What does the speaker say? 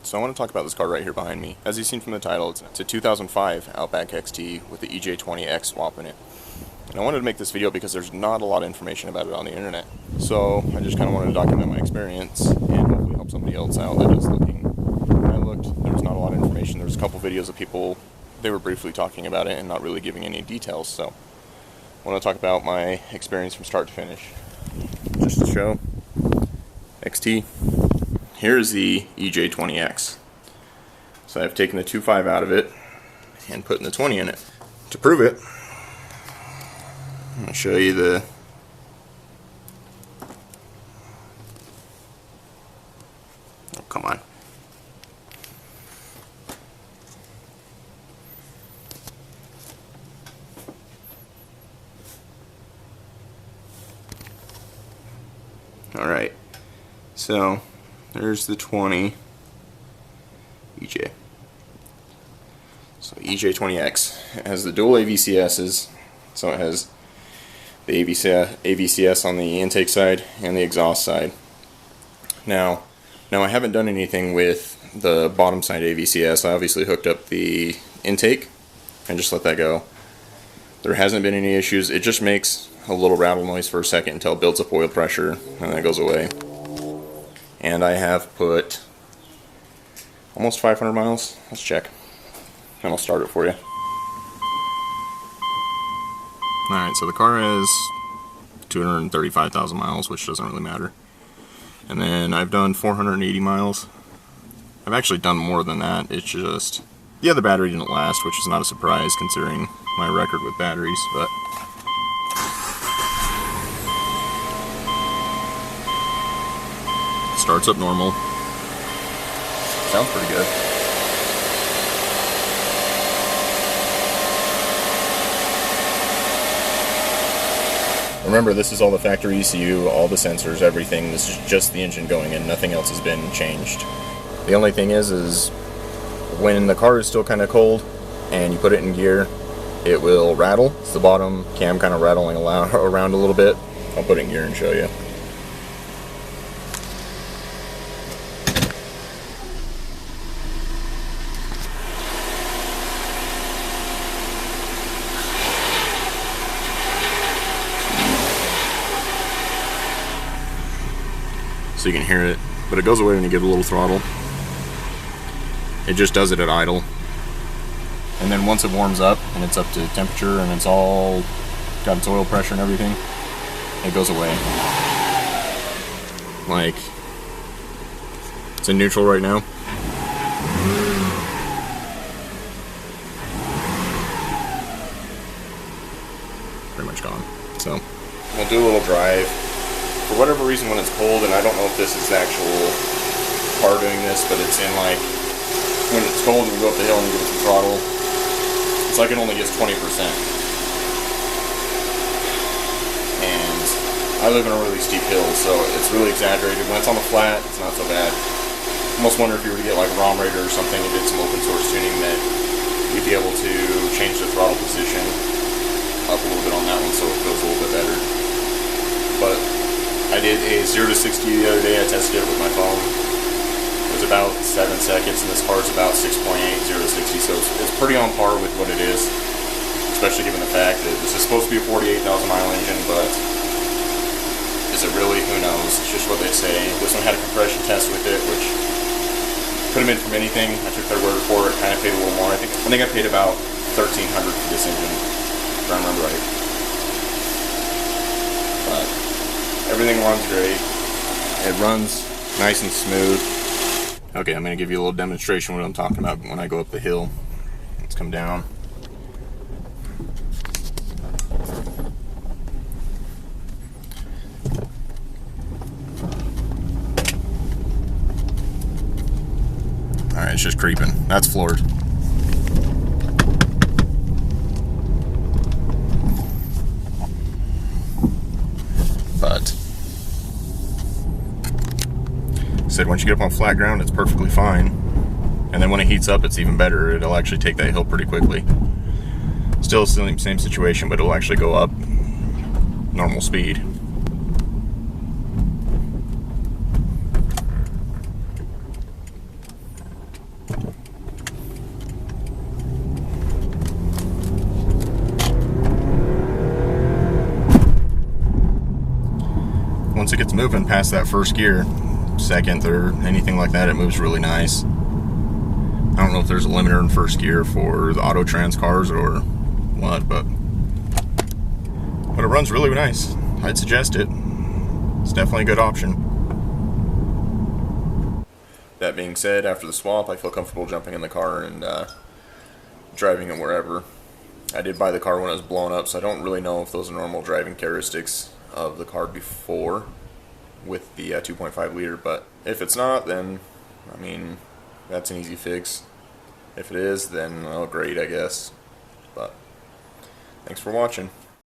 So I want to talk about this car right here behind me. As you've seen from the title, it's a 2005 Outback XT with the EJ20X swap in it. And I wanted to make this video because there's not a lot of information about it on the internet. So I just kind of wanted to document my experience and hopefully help somebody else out that is looking. When I looked, there was not a lot of information. There was a couple videos of people, they were briefly talking about it and not really giving any details. So I want to talk about my experience from start to finish. Just to show, XT. Here's the EJ20X. So I've taken the 2.5 out of it and putting the 20 in it. To prove it, I'm going to show you the come on. Alright, so there's the 20 EJ. So EJ20X. It has the dual AVCSs, so it has the AVCS on the intake side and the exhaust side. Now I haven't done anything with the bottom side AVCS. I obviously hooked up the intake and just let that go. There hasn't been any issues. It just makes a little rattle noise for a second until it builds up oil pressure and then it goes away. And I have put almost 500 miles. Let's check. And I'll start it for you. Alright, so the car has 235,000 miles, which doesn't really matter. And then I've done 480 miles. I've actually done more than that. It's just the other battery didn't last, which is not a surprise considering my record with batteries, but starts up normal. Sounds pretty good. Remember, this is all the factory ECU, all the sensors, everything. This is just the engine going in. Nothing else has been changed. The only thing is when the car is still kind of cold and you put it in gear, it will rattle. It's the bottom cam kind of rattling around a little bit. I'll put it in gear and show you. So you can hear it, but it goes away when you give it a little throttle. It just does it at idle. And then once it warms up and it's up to temperature and it's all got its oil pressure and everything, it goes away. Like, it's in neutral right now. Pretty much gone. So we'll do a little drive. For whatever reason, when it's cold, and I don't know if this is the actual car doing this, but it's in like, when it's cold and you go up the hill and you give it some throttle, it's like it only gets 20%. And I live in a really steep hill, so it's really exaggerated. When it's on the flat, it's not so bad. I almost wonder if you were to get like a ROM Raider or something and did some open source tuning that you'd be able to change the throttle position up a little bit on that one so it feels a little bit better. But I did a 0 to 60 the other day. I tested it with my phone. It was about 7 seconds, and this car is about 6.8, 0 to 60, so it's pretty on par with what it is, especially given the fact that this is supposed to be a 48,000 mile engine, but is it really? Who knows? It's just what they say. This one had a compression test with it, which could have been from anything. I took their word for it, kind of paid a little more. I think I paid about $1,300 for this engine, if I remember right. But everything runs great. It runs nice and smooth. Okay, I'm going to give you a little demonstration of what I'm talking about when I go up the hill. Let's come down. Alright, it's just creeping. That's floored. But said once you get up on flat ground, it's perfectly fine, and then when it heats up, it's even better. It'll actually take that hill pretty quickly. Still the same situation, but it'll actually go up normal speed. once it gets moving past that first gear, second, third, anything like that, it moves really nice. I don't know if there's a limiter in first gear for the auto trans cars or what, but it runs really nice. I'd suggest it. It's definitely a good option. That being said, after the swap, I feel comfortable jumping in the car and driving it wherever. I did buy the car when it was blown up, so I don't really know if those are normal driving characteristics of the car before with the 2.5 liter, but if it's not, then, I mean, that's an easy fix. If it is, then, oh, great, I guess. But, thanks for watching.